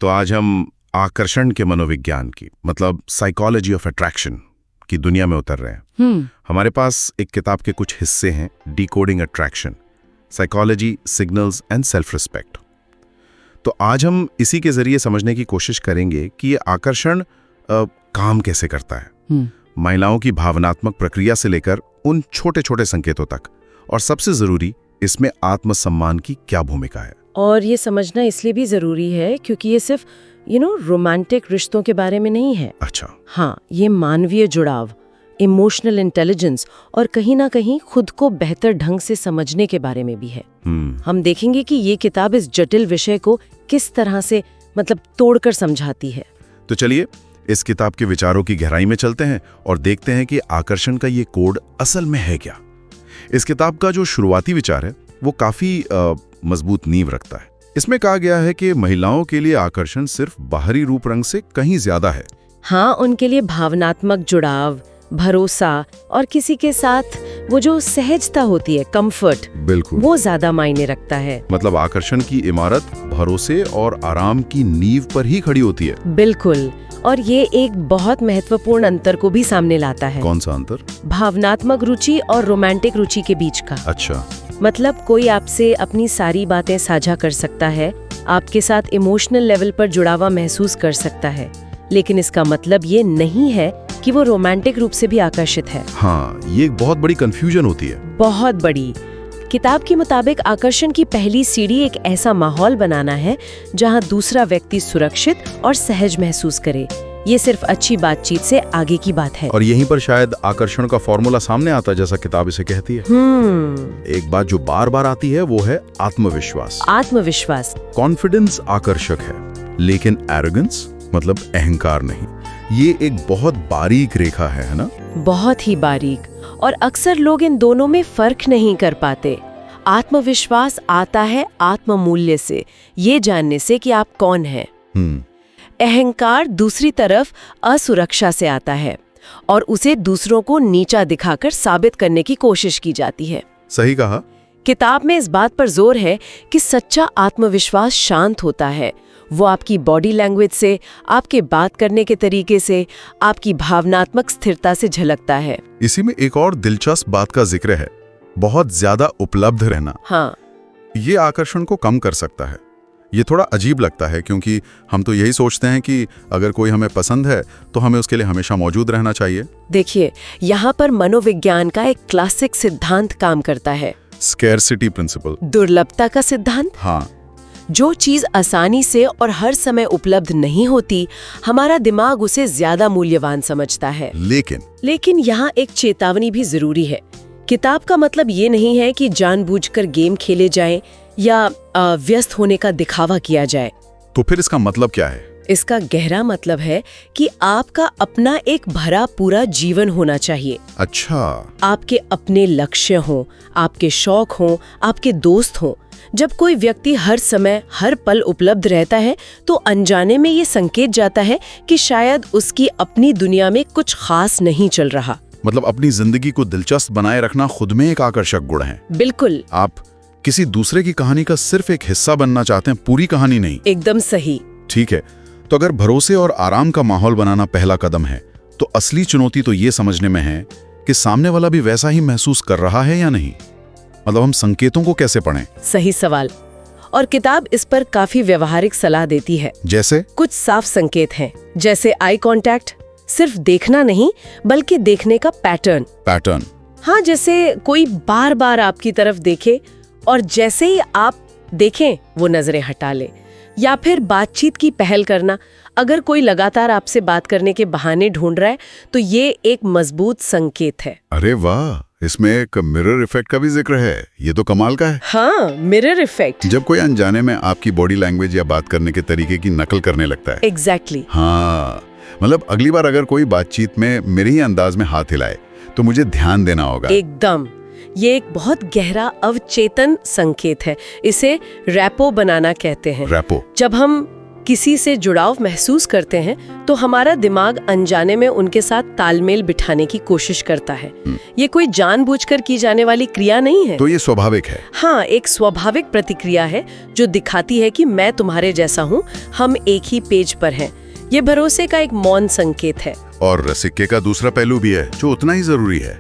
तो आज हम आकर्षण के मनोविज्ञान की मतलब साइकोलॉजी ऑफ अट्रैक्शन की दुनिया में उतर रहे हैं। हमारे पास एक किताब के कुछ हिस्से हैं, decoding attraction, psychology, signals and self respect. तो आज हम इसी के जरिए समझने की कोशिश करेंगे कि ये आकर्षण काम कैसे करता है, महिलाओं की भावनात्मक प्रक्रिया से लेकर उन छोटे छोटे संकेतों तक, और सबसे जरूरी इसमें आत्मसम्मान की क्या भूमिका है। और ये समझना इसलिए भी जरूरी है क्योंकि ये सिर्फ रोमांटिक रिश्तों के बारे में नहीं है। अच्छा। हाँ, ये मानवीय जुड़ाव, इमोशनल इंटेलिजेंस और कहीं ना कहीं खुद को बेहतर ढंग से समझने के बारे में भी है। हम देखेंगे कि ये किताब इस जटिल विषय को किस तरह से तोड़कर समझाती है। तो चलिए इस किताब के विचारों की गहराई में चलते हैं और देखते हैं कि आकर्षण का ये कोड असल में है क्या। इस किताब का जो शुरुआती विचार है वो काफी मजबूत नींव रखता है। इसमें कहा गया है कि महिलाओं के लिए आकर्षण सिर्फ बाहरी रूप रंग से कहीं ज्यादा है। हाँ, उनके लिए भावनात्मक जुड़ाव, भरोसा और किसी के साथ वो जो सहजता होती है, कंफर्ट, बिल्कुल, वो ज्यादा मायने रखता है। मतलब आकर्षण की इमारत भरोसे और आराम की नींव पर ही खड़ी होती है। बिल्कुल, और ये एक बहुत महत्वपूर्ण अंतर को भी सामने लाता है। कौन सा अंतर? भावनात्मक रुचि और रोमांटिक रुचि के बीच का। अच्छा। मतलब कोई आपसे अपनी सारी बातें साझा कर सकता है, आपके साथ इमोशनल लेवल पर जुड़ावा महसूस कर सकता है, लेकिन इसका मतलब ये नहीं है कि वो रोमांटिक रूप से भी आकर्षित है। हाँ, ये एक बहुत बड़ी कंफ्यूजन होती है। बहुत बड़ी। किताब के मुताबिक आकर्षण की पहली सीढ़ी एक ऐसा माहौल बनाना है जहां दूसरा व्यक्ति सुरक्षित और सहज महसूस करे। ये सिर्फ अच्छी बातचीत से आगे की बात है। और यहीं पर शायद आकर्षण का फॉर्मूला सामने आता है, जैसा किताब इसे कहती है। एक बात जो बार बार आती है वो है आत्मविश्वास। आत्मविश्वास। कॉन्फिडेंस आकर्षक है, लेकिन एरोगेंस मतलब अहंकार नहीं। ये एक बहुत बारीक रेखा है ना? बहुत ही बारीक। और अक्सर लोग इन दोनों में फर्क नहीं कर पाते। आत्मविश्वास आता है आत्ममूल्य से, ये जानने से कि आप कौन हैं। अहंकार दूसरी तरफ असुरक्षा से आता है और उसे दूसरों को नीचा दिखाकर साबित करने की कोशिश की जाती है। सही कहा। किताब में इस बात पर जोर है कि सच्चा आत्मविश्वास शांत होता है। वो आपकी बॉडी लैंग्वेज से, आपके बात करने के तरीके से, आपकी भावनात्मक स्थिरता से झलकता है। इसी में एक और दिलचस्प बात का जिक्र है, बहुत ज्यादा उपलब्ध रहना। हाँ, ये आकर्षण को कम कर सकता है। ये थोड़ा अजीब लगता है क्योंकि हम तो यही सोचते हैं कि अगर कोई हमें पसंद है तो हमें उसके लिए हमेशा मौजूद रहना चाहिए। देखिए, यहाँ पर मनोविज्ञान का एक क्लासिक सिद्धांत काम करता है, स्कैरसिटी प्रिंसिपल, दुर्लभता का सिद्धांत। हाँ, जो चीज आसानी से और हर समय उपलब्ध नहीं होती, हमारा दिमाग उसे ज्यादा मूल्यवान समझता है। लेकिन यहाँ एक चेतावनी भी जरूरी है। किताब का मतलब ये नहीं है कि जानबूझकर गेम खेले जाएं या व्यस्त होने का दिखावा किया जाए। तो फिर इसका मतलब क्या है? इसका गहरा मतलब है कि आपका अपना एक भरा पूरा जीवन होना चाहिए। अच्छा। आपके अपने लक्ष्य हों, आपके शौक हों, आपके दोस्त हों। जब कोई व्यक्ति हर समय हर पल उपलब्ध रहता है तो अनजाने में ये संकेत जाता है कि शायद उसकी अपनी दुनिया में कुछ खास नहीं चल रहा। मतलब अपनी जिंदगी को दिलचस्प बनाए रखना खुद में एक आकर्षक गुण है। बिल्कुल। आप किसी दूसरे की कहानी का सिर्फ एक हिस्सा बनना चाहते हैं, पूरी कहानी नहीं। एकदम सही। ठीक है, तो अगर भरोसे और आराम का माहौल बनाना पहला कदम है, तो असली चुनौती तो ये समझने में है कि सामने वाला भी वैसा ही महसूस कर रहा है या नहीं। मतलब हम संकेतों को कैसे पढ़ें? सही सवाल। और किताब इस पर काफी व्यवहारिक सलाह देती है। जैसे? कुछ साफ संकेत हैं, जैसे आई कांटेक्ट, सिर्फ देखना नहीं बल्कि देखने का पैटर्न। हाँ, जैसे कोई बार बार आपकी तरफ देखे और जैसे ही आप देखें वो नजरें हटा ले। या फिर बातचीत की पहल करना। अगर कोई लगातार आपसे बात करने के बहाने ढूंढ रहा है तो ये एक मजबूत संकेत है। अरे वाह, इसमें एक मिरर इफेक्ट का भी जिक्र है। ये तो कमाल का है। हाँ, मिरर इफेक्ट। जब कोई अनजाने में आपकी बॉडी लैंग्वेज या बात करने के तरीके की नकल करने लगता है। एग्जैक्टली। हाँ, मतलब अगली बार अगर कोई बातचीत में मेरे ही अंदाज में हाथ हिलाए तो मुझे ध्यान देना होगा। एकदम। ये एक बहुत गहरा अवचेतन संकेत है। इसे रैपो बनाना कहते हैं। रैपो। जब हम किसी से जुड़ाव महसूस करते हैं तो हमारा दिमाग अनजाने में उनके साथ तालमेल बिठाने की कोशिश करता है। ये कोई जानबूझकर की जाने वाली क्रिया नहीं है। तो ये स्वाभाविक है। हाँ, एक स्वाभाविक प्रतिक्रिया है जो दिखाती है कि मैं तुम्हारे जैसा हूँ, हम एक ही पेज पर हैं। ये भरोसे का एक मौन संकेत है। और सिक्के का दूसरा पहलू भी है जो उतना ही जरूरी है।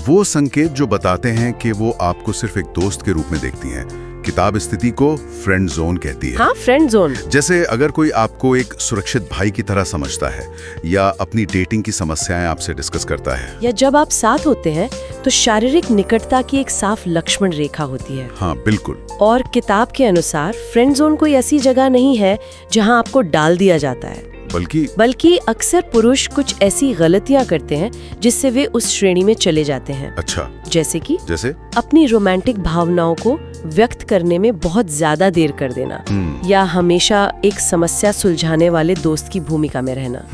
वो संकेत जो बताते हैं कि वो आपको सिर्फ एक दोस्त के रूप में देखती हैं। किताब स्थिति को फ्रेंड जोन कहती है। हाँ, फ्रेंड जोन। जैसे अगर कोई आपको एक सुरक्षित भाई की तरह समझता है या अपनी डेटिंग की समस्याएं आपसे डिस्कस करता है, या जब आप साथ होते हैं तो शारीरिक निकटता की एक साफ लक्ष्मण रेखा होती है। हाँ बिल्कुल। और किताब के अनुसार फ्रेंड जोन कोई ऐसी जगह नहीं है जहाँ आपको डाल दिया जाता है, बल्कि अक्सर पुरुष कुछ ऐसी गलतियां करते हैं जिससे वे उस श्रेणी में चले जाते हैं। अच्छा। जैसे अपनी रोमांटिक भावनाओं को व्यक्त करने में बहुत ज्यादा देर कर देना, या हमेशा एक समस्या सुलझाने वाले दोस्त की भूमिका में रहना।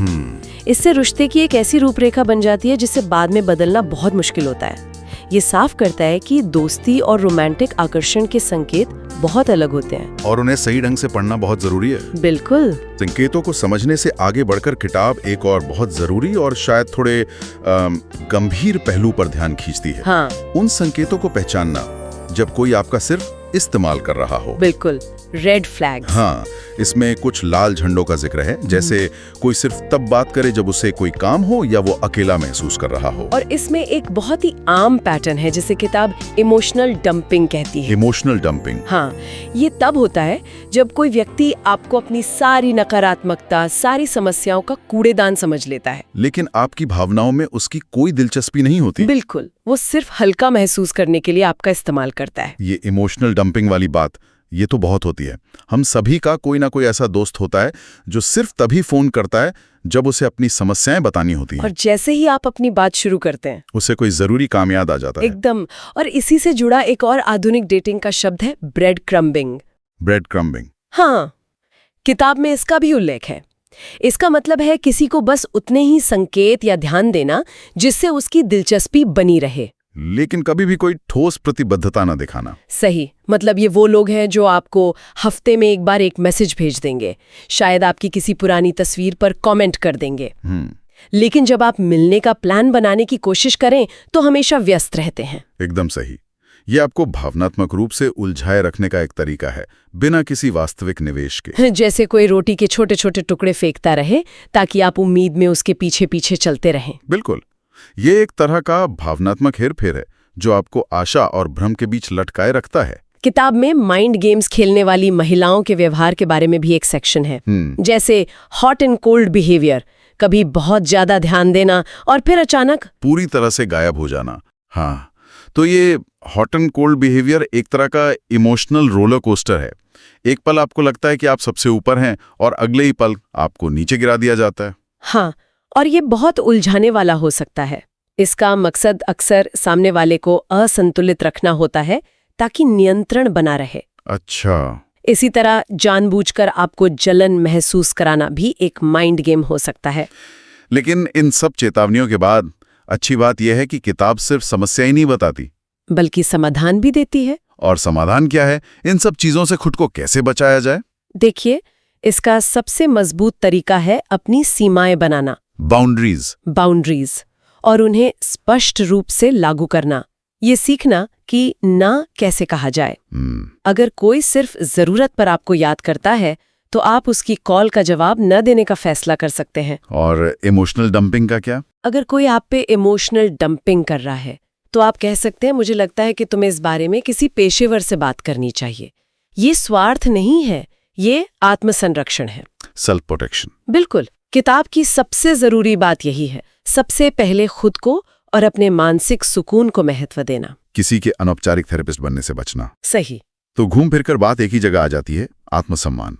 इससे रिश्ते की एक ऐसी रूपरेखा बन जाती है जिसे बाद में बदलना बहुत मुश्किल होता है। ये साफ करता है कि दोस्ती और रोमांटिक आकर्षण के संकेत बहुत अलग होते हैं और उन्हें सही ढंग से पढ़ना बहुत जरूरी है। बिल्कुल। संकेतों को समझने से आगे बढ़कर किताब एक और बहुत जरूरी और शायद थोड़े गंभीर पहलू पर ध्यान खींचती है। हाँ। उन संकेतों को पहचानना जब कोई आपका सिर्फ इस्तेमाल कर रहा हो। बिल्कुल, रेड फ्लैग्स। हाँ, इसमें कुछ लाल झंडों का जिक्र है, जैसे कोई सिर्फ तब बात करे जब उसे कोई काम हो या वो अकेला महसूस कर रहा हो। और इसमें एक बहुत ही आम पैटर्न है जिसे किताब इमोशनल डंपिंग कहती है। Emotional dumping. हाँ, ये तब होता है जब कोई व्यक्ति आपको अपनी सारी नकारात्मकता, सारी समस्याओं का कूड़ेदान समझ लेता है, लेकिन आपकी भावनाओं में उसकी कोई दिलचस्पी नहीं होती। बिल्कुल, वो सिर्फ हल्का महसूस करने के लिए आपका इस्तेमाल करता है। ये इमोशनल डंपिंग वाली बात ये तो बहुत होती है। हम सभी का कोई ना कोई ऐसा दोस्त होता है जो सिर्फ तभी फोन करता है जब उसे अपनी समस्याएं बतानी होती हैं। और जैसे ही आप अपनी बात शुरू करते हैं उसे कोई जरूरी काम याद आ जाता है। एकदम। और इसी से जुड़ा एक और आधुनिक डेटिंग का शब्द है ब्रेड क्रम्बिंग। Bread crumbing. हाँ, किताब में इसका भी उल्लेख है। इसका मतलब है किसी को बस उतने ही संकेत या ध्यान देना जिससे उसकी दिलचस्पी बनी रहे, लेकिन कभी भी कोई ठोस प्रतिबद्धता न दिखाना। सही। मतलब ये वो लोग हैं जो आपको हफ्ते में एक बार एक मैसेज भेज देंगे, शायद आपकी किसी पुरानी तस्वीर पर कमेंट कर देंगे, लेकिन जब आप मिलने का प्लान बनाने की कोशिश करें तो हमेशा व्यस्त रहते हैं। एकदम सही। ये आपको भावनात्मक रूप से उलझाए रखने का एक तरीका है, बिना किसी वास्तविक निवेश के। जैसे कोई रोटी के छोटे छोटे टुकड़े फेंकता रहे ताकि आप उम्मीद में उसके पीछे पीछे चलते रहें। बिल्कुल। ये एक तरह का भावनात्मक हेरफेर है जो आपको आशा और भ्रम के बीच लटकाए रखता है। किताब में माइंड गेम्स खेलने वाली महिलाओं के व्यवहार के बारे में भी एक सेक्शन है, जैसे हॉट एंड कोल्ड बिहेवियर, कभी बहुत ज्यादा ध्यान देना और फिर अचानक पूरी तरह से गायब हो जाना। हाँ, तो ये हॉट एंड कोल्ड बिहेवियर एक तरह का इमोशनल रोलर कोस्टर है। एक पल आपको लगता है कि आप सबसे ऊपर हैं और अगले ही पल आपको नीचे गिरा दिया जाता है। हाँ, और ये बहुत उलझाने वाला हो सकता है। इसका मकसद अक्सर सामने वाले को असंतुलित रखना होता है ताकि नियंत्रण बना रहे। अच्छा। इसी तरह जानबूझकर आपको जलन महसूस कराना भी एक माइंड गेम हो सकता है। लेकिन इन सब चेतावनियों के बाद अच्छी बात यह है कि किताब सिर्फ समस्या ही नहीं बताती, बल्कि समाधान भी देती है। और समाधान क्या है? इन सब चीजों से खुद को कैसे बचाया जाए? देखिए, इसका सबसे मजबूत तरीका है अपनी सीमाएं बनाना, बाउंड्रीज, और उन्हें स्पष्ट रूप से लागू करना। ये सीखना कि ना कैसे कहा जाए। अगर कोई सिर्फ जरूरत पर आपको याद करता है तो आप उसकी कॉल का जवाब न देने का फैसला कर सकते हैं। और इमोशनल डंपिंग का क्या? अगर कोई आप पे इमोशनल डंपिंग कर रहा है तो आप कह सकते हैं, मुझे लगता है कि तुम्हें इस बारे में किसी पेशेवर से बात करनी चाहिए। ये स्वार्थ नहीं है, ये आत्मसंरक्षण है, सेल्फ प्रोटेक्शन। बिल्कुल। किताब की सबसे जरूरी बात यही है, सबसे पहले खुद को और अपने मानसिक सुकून को महत्व देना। किसी के अनौपचारिक थेरेपिस्ट बनने से बचना। सही। तो घूम फिरकर बात एक ही जगह आ जाती है, आत्मसम्मान।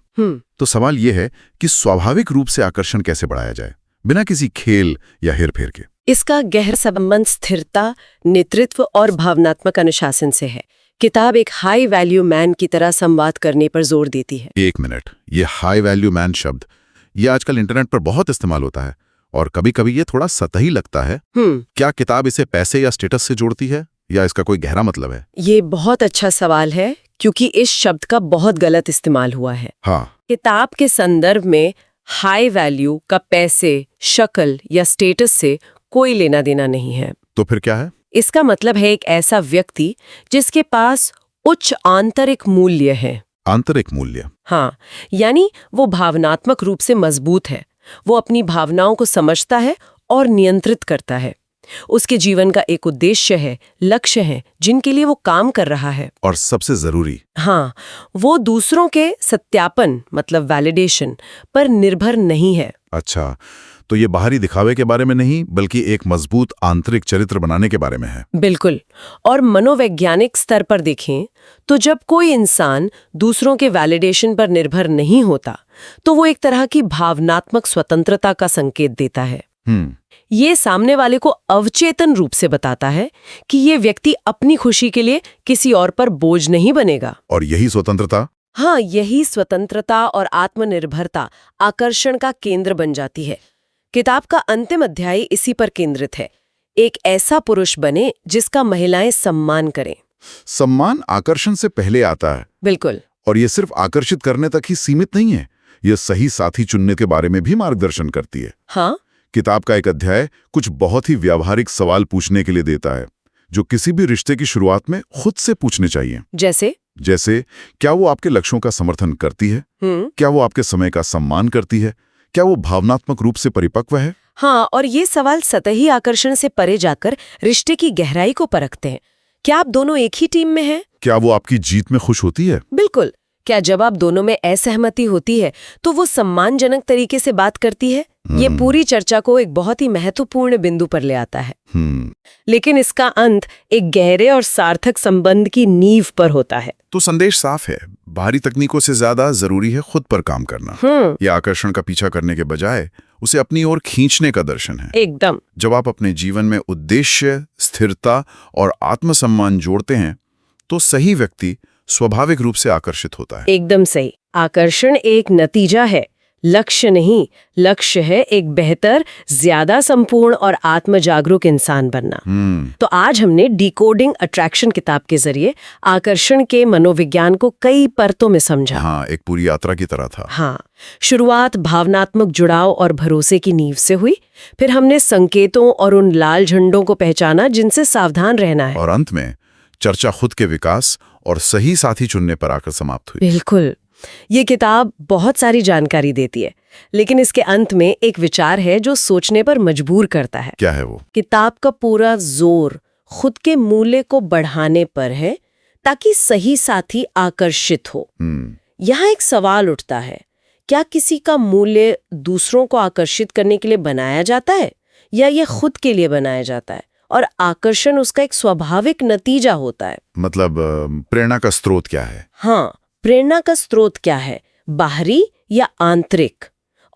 तो सवाल यह है कि स्वाभाविक रूप से आकर्षण कैसे बढ़ाया जाए बिना किसी खेल या हेरफेर के? इसका गहरा संबंध स्थिरता, नेतृत्व और भावनात्मक अनुशासन से है। किताब एक हाई वैल्यू मैन की तरह संवाद करने पर जोर देती है। एक मिनट, ये हाई वैल्यू मैन शब्द ये आजकल इंटरनेट पर बहुत इस्तेमाल होता है और कभी-कभी ये थोड़ा सतही लगता है। क्या किताब इसे पैसे या स्टेटस से जोड़ती है या इसका कोई गहरा मतलब है? ये बहुत अच्छा सवाल है, क्योंकि इस शब्द का बहुत गलत इस्तेमाल हुआ है। हाँ। किताब के संदर्भ में हाई वैल्यू का पैसे, शक्ल या स्टेटस से कोई लेना देना नहीं है। तो फिर क्या है? इसका मतलब है एक ऐसा व्यक्ति जिसके पास उच्च आंतरिक मूल्य है। आंतरिक मूल्य? हाँ, यानी वो भावनात्मक रूप से मजबूत है, वो अपनी भावनाओं को समझता है और नियंत्रित करता है। उसके जीवन का एक उद्देश्य है, लक्ष्य है, जिनके लिए वो काम कर रहा है। और सबसे जरूरी, हाँ, वो दूसरों के सत्यापन मतलब वैलिडेशन पर निर्भर नहीं है। अच्छा, तो ये बाहरी दिखावे के बारे में नहीं बल्कि एक मजबूत आंतरिक चरित्र बनाने के बारे में है। बिल्कुल। और मनोवैज्ञानिक स्तर पर देखें तो जब कोई इंसान दूसरों के वैलिडेशन पर निर्भर नहीं होता तो वो एक तरह की भावनात्मक स्वतंत्रता का संकेत देता है। ये सामने वाले को अवचेतन रूप से बताता है कि ये व्यक्ति अपनी खुशी के लिए किसी और पर बोझ नहीं बनेगा। और यही स्वतंत्रता? हाँ, यही स्वतंत्रता और आत्मनिर्भरता आकर्षण का केंद्र बन जाती है। किताब का अंतिम अध्याय इसी पर केंद्रित है। एक ऐसा पुरुष बने जिसका महिलाएं सम्मान करें। सम्मान आकर्षण से पहले आता है। बिल्कुल। और ये सिर्फ आकर्षित करने तक ही सीमित नहीं है, ये सही साथी चुनने के बारे में भी मार्गदर्शन करती है। हाँ, किताब का एक अध्याय कुछ बहुत ही व्यावहारिक सवाल पूछने के लिए देता है जो किसी भी रिश्ते की शुरुआत में खुद से पूछने चाहिए। जैसे क्या वो आपके लक्ष्यों का समर्थन करती है? क्या वो आपके समय का सम्मान करती है? क्या वो भावनात्मक रूप से परिपक्व है? हाँ, और ये सवाल सतही आकर्षण से परे जाकर रिश्ते की गहराई को परखते हैं। क्या आप दोनों एक ही टीम में हैं? क्या वो आपकी जीत में खुश होती है? बिल्कुल। क्या जब आप दोनों में असहमति होती है तो वो सम्मानजनक तरीके से बात करती है? ये पूरी चर्चा को एक बहुत ही महत्वपूर्ण बिंदु पर ले आता है। लेकिन इसका अंत एक गहरे और सार्थक संबंध की नींव पर होता है। तो संदेश साफ है, बाहरी तकनीकों से ज्यादा जरूरी है खुद पर काम करना। ये आकर्षण का पीछा करने के बजाय उसे अपनी ओर खींचने का दर्शन है। एकदम। जब आप अपने जीवन में उद्देश्य, स्थिरता और आत्मसम्मान जोड़ते हैं तो सही व्यक्ति स्वाभाविक रूप से आकर्षित होता है। एकदम सही। आकर्षण एक नतीजा है, लक्ष्य नहीं। लक्ष्य है एक बेहतर, ज्यादा संपूर्ण और आत्मजागरूक इंसान बनना। तो आज हमने डिकोडिंग अट्रैक्शन किताब के जरिए आकर्षण के मनोविज्ञान को कई परतों में समझा। हाँ, एक पूरी यात्रा की तरह था। हाँ, शुरुआत भावनात्मक जुड़ाव और भरोसे की नींव से हुई, फिर हमने संकेतों और उन लाल झंडों को पहचाना जिनसे सावधान रहना है, और अंत में चर्चा खुद के विकास और सही साथी चुनने पर आकर समाप्त हुई। बिल्कुल। ये किताब बहुत सारी जानकारी देती है, लेकिन इसके अंत में एक विचार है जो सोचने पर मजबूर करता है। क्या है वो? किताब का पूरा जोर खुद के मूल्य को बढ़ाने पर है ताकि सही साथी आकर्षित हो। यहाँ एक सवाल उठता है, क्या किसी का मूल्य दूसरों को आकर्षित करने के लिए बनाया जाता है या ये खुद के लिए बनाया जाता है, और आकर्षण उसका एक स्वाभाविक नतीजा होता है? मतलब प्रेरणा का स्रोत क्या है? हाँ, प्रेरणा का स्रोत क्या है, बाहरी या आंतरिक?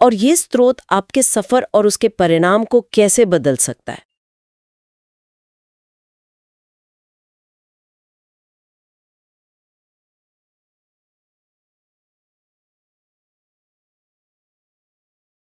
और ये स्रोत आपके सफर और उसके परिणाम को कैसे बदल सकता है?